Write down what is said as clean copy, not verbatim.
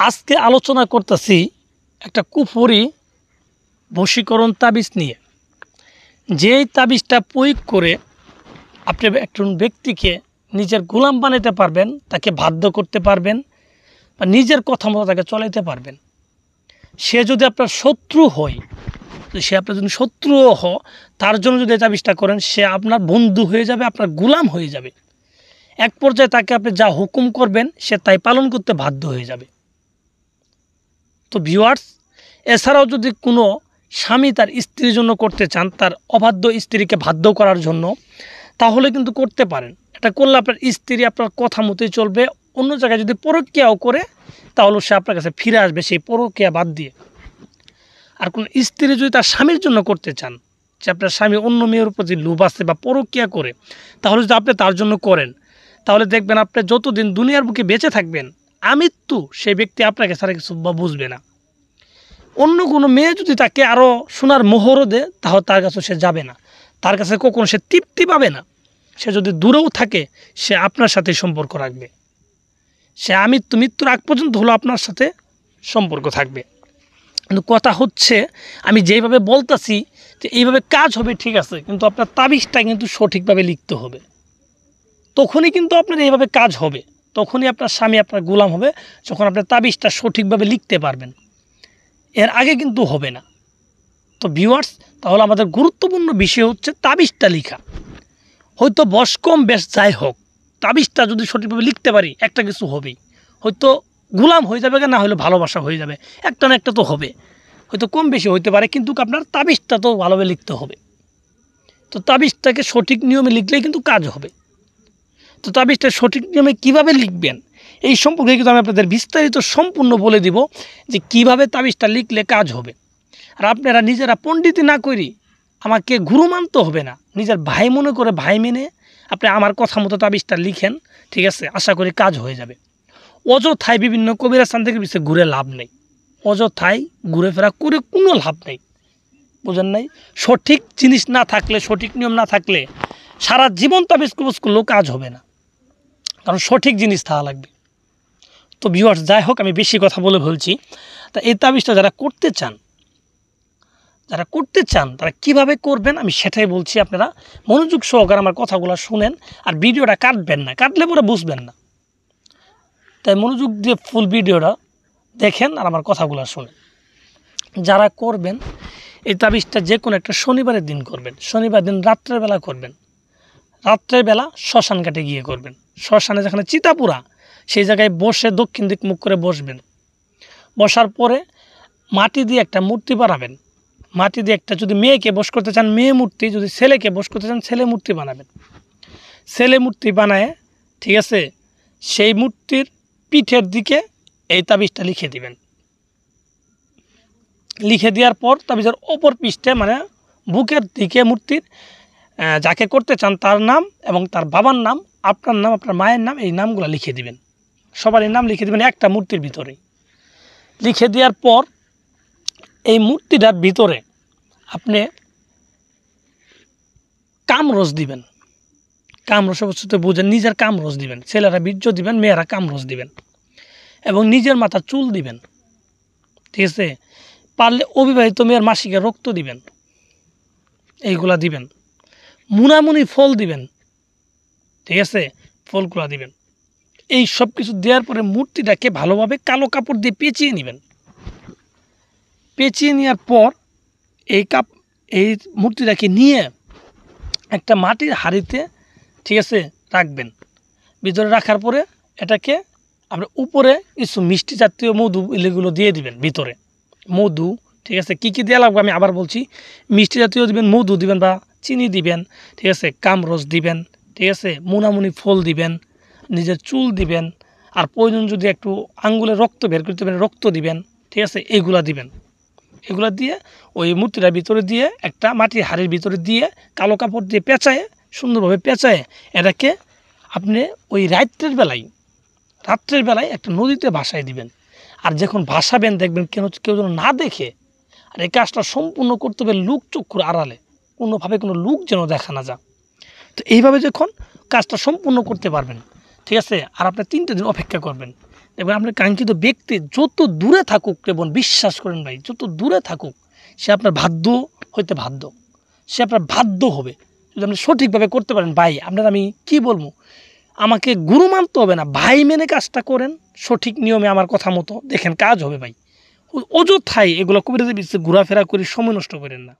আজকে আলোচনা করতেছি একটা কুফরি বশীকরণ তাবিজ নিয়ে। যেই তাবিজটা প্রয়োগ করে আপনি একজন ব্যক্তিকে নিজের গোলাম বানাতে পারবেন, তাকে বাধ্য করতে পারবেন বা নিজের কথা মতো তাকে চলাইতে পারবেন। সে যদি আপনার শত্রু হয়, সে আপনার যদি শত্রুও তার জন্য যদি এই তাবিজটা করেন, সে আপনার বন্ধু হয়ে যাবে, আপনার গোলাম হয়ে যাবে। এক পর্যায়ে তাকে আপনি যা হুকুম করবেন সে তাই পালন করতে বাধ্য হয়ে যাবে। তো ভিউয়ার্স, এছাড়াও যদি কোনো স্বামী তার স্ত্রীর জন্য করতে চান, তার অবাধ্য স্ত্রীকে বাধ্য করার জন্য, তাহলে কিন্তু করতে পারেন। এটা করলে আপনার স্ত্রী আপনার কথা মতোই চলবে। অন্য জায়গায় যদি পরকীয়াও করে, তাহলে সে আপনার কাছে ফিরে আসবে সেই পরকীয়া বাদ দিয়ে। আর কোন স্ত্রী যদি তার স্বামীর জন্য করতে চান, যে আপনার স্বামী অন্য মেয়ের প্রতি লোভ আছে বা পরকীয়া করে, তাহলে যদি আপনি তার জন্য করেন, তাহলে দেখবেন আপনি যতদিন দুনিয়ার বুকে বেঁচে থাকবেন, আমৃত্যু সেই ব্যক্তি আপনাকে ছাড়া কিছু বা বুঝবে না। অন্য কোনো মেয়ে যদি তাকে আরও সোনার মোহরও দেয়, তাহলে তার কাছে সে যাবে না, তার কাছে কখনো সে তৃপ্তি পাবে না। সে যদি দূরেও থাকে, সে আপনার সাথে সম্পর্ক রাখবে। সে মৃত্যুর আগ পর্যন্ত হলো আপনার সাথে সম্পর্ক থাকবে। কিন্তু কথা হচ্ছে, আমি যেইভাবে বলতেছি যে এইভাবে কাজ হবে ঠিক আছে, কিন্তু আপনার তাবিজটা কিন্তু সঠিকভাবে লিখতে হবে। তখনই কিন্তু আপনার এইভাবে কাজ হবে, তখনই আপনার স্বামী আপনার গোলাম হবে, যখন আপনার তাবিজটা সঠিকভাবে লিখতে পারবেন। এর আগে কিন্তু হবে না। তো ভিউয়ার্স, তাহলে আমাদের গুরুত্বপূর্ণ বিষয় হচ্ছে তাবিজটা লিখা। হয়তো বয়স কম বেশ যাই হোক, তাবিজটা যদি সঠিকভাবে লিখতে পারি, একটা কিছু হবেই। হয়তো গোলাম হয়ে যাবে, না হলে ভালোবাসা হয়ে যাবে, একটা না একটা তো হবে। হয়তো কম বেশি হইতে পারে, কিন্তু আপনার তাবিজটা তো ভালোভাবে লিখতে হবে। তো তাবিজটাকে সঠিক নিয়মে লিখলেই কিন্তু কাজ হবে। তো তাবিজটা সঠিক নিয়মে কীভাবে লিখবেন, এই সম্পর্কে কিন্তু আমি আপনাদের বিস্তারিত সম্পূর্ণ বলে দিব যে কিভাবে তাবিজটা লিখলে কাজ হবে। আর আপনারা নিজেরা পণ্ডিতি না করি আমাকে গুরু মানতে হবে না, নিজের ভাই মনে করে ভাই মেনে আপনি আমার কথা মতো তাবিজটা লিখেন, ঠিক আছে? আশা করি কাজ হয়ে যাবে। অযথায় বিভিন্ন কবিরাস্থান থেকে পিছিয়ে ঘুরে লাভ নেই, অযথায় ঘুরে ফেরা করে কোনো লাভ নেই, বুঝেন নাই? সঠিক জিনিস না থাকলে, সঠিক নিয়ম না থাকলে সারা জীবন তাবিজ কবজ করলেও কাজ হবে না, কারণ সঠিক জিনিস থাকা লাগবে। তো ভিউয়ার্স, যাই হোক, আমি বেশি কথা বলে বলছি। তা এই তাবিজটা যারা করতে চান তারা কিভাবে করবেন আমি সেটাই বলছি। আপনারা মনোযোগ সহকারে আমার কথাগুলো শুনেন, আর ভিডিওটা কাটবেন না, কাটলে পরে বুঝবেন না। তাই মনোযোগ দিয়ে ফুল ভিডিওটা দেখেন আর আমার কথাগুলো শুনেন। যারা করবেন এই তাবিজটা যে কোনো একটা শনিবারের দিন করবেন, শনিবার দিন রাত্রের বেলা করবেন। রাত্রের বেলা শ্মশান ঘাটে গিয়ে করবেন। শ্মশানে যেখানে চিতাপুরা, সেই জায়গায় বসে দক্ষিণ দিক মুখ করে বসবেন। বসার পরে মাটি দিয়ে একটা মূর্তি বানাবেন। মাটি দিয়ে একটা, যদি মেয়েকে বস করতে চান মেয়ে মূর্তি, যদি ছেলেকে বস করতে চান ছেলে মূর্তি বানাবেন। ছেলে মূর্তি বানায়, ঠিক আছে, সেই মূর্তির পিঠের দিকে এই তাবিজটা লিখে দিবেন। লিখে দেওয়ার পর তাবিজের অপর পৃষ্ঠে, মানে বুকের দিকে মূর্তির যাকে করতে চান তার নাম এবং তার বাবার নাম, আপনার নাম, আপনার মায়ের নাম, এই নামগুলো লিখে দিবেন। সবারই নাম লিখে দিবেন একটা মূর্তির ভিতরে। লিখে দেওয়ার পর এই মূর্তিটার ভিতরে আপনি কামরস দিবেন। কামরস অবশ্যই বুঝেন, নিজের কামরস দিবেন। ছেলেরা বীর্য দিবেন, মেয়েরা কামরস দিবেন, এবং নিজের মাথা চুল দিবেন, ঠিক আছে? পারলে অবিবাহিত মেয়ের মাসিকে রক্ত দিবেন, এইগুলা দিবেন। মুনামুনি ফল দিবেন, ঠিক আছে? ফলগুলা দিবেন। এই সব কিছু দেওয়ার পরে মূর্তিটাকে ভালোভাবে কালো কাপড় দিয়ে পেঁচিয়ে নেবেন। পেঁচিয়ে নেওয়ার পর এই মূর্তিটাকে নিয়ে একটা মাটির হাঁড়িতে, ঠিক আছে, রাখবেন। ভিতরে রাখার পরে এটাকে আমরা উপরে কিছু মিষ্টি জাতীয় মধু এগুলো দিয়ে দিবেন ভিতরে। মধু, ঠিক আছে, কী কী দেওয়া লাগবে আমি আবার বলছি। মিষ্টি জাতীয় দিবেন, মধু দিবেন বা চিনি দিবেন, ঠিক আছে, কামরস দিবেন, ঠিক আছে, মুনামুনি ফল দিবেন, নিজের চুল দিবেন, আর প্রয়োজন যদি একটু আঙ্গুলে রক্ত বের করতে পারেন রক্ত দিবেন, ঠিক আছে, এইগুলা দিবেন। এগুলো দিয়ে ওই মূর্তিটার ভিতরে দিয়ে, একটা মাটির হাড়ির ভিতরে দিয়ে কালো কাপড় দিয়ে পেঁচায়, সুন্দরভাবে পেঁচায় এটাকে আপনি ওই রাত্রের বেলায় একটা নদীতে ভাসায় দিবেন। আর যখন ভাসাবেন দেখবেন কেউ যেন না দেখে। আর এই কাজটা সম্পূর্ণ করতে হবে লোক চক্ষুর আড়ালে, কোনোভাবে কোনো লোক যেন দেখা না যায়। তো এইভাবে যখন কাজটা সম্পূর্ণ করতে পারবেন, ঠিক আছে? আর আপনি 3টে দিন অপেক্ষা করবেন, দেখবেন আপনার কাঙ্ক্ষিত ব্যক্তি যত দূরে থাকুক, এবং বিশ্বাস করেন ভাই, যত দূরে থাকুক সে আপনার বাধ্য হইতে বাধ্য, সে আপনার বাধ্য হবে যদি আপনি সঠিকভাবে করতে পারেন। ভাই আপনার আমি কি বলবো, আমাকে গুরু মানতে হবে না, ভাই মেনে কাজটা করেন সঠিক নিয়মে, আমার কথা মতো, দেখেন কাজ হবে ভাই। অযথাই এগুলো কবিরাজি ঘোরাফেরা করে সময় নষ্ট করেন না।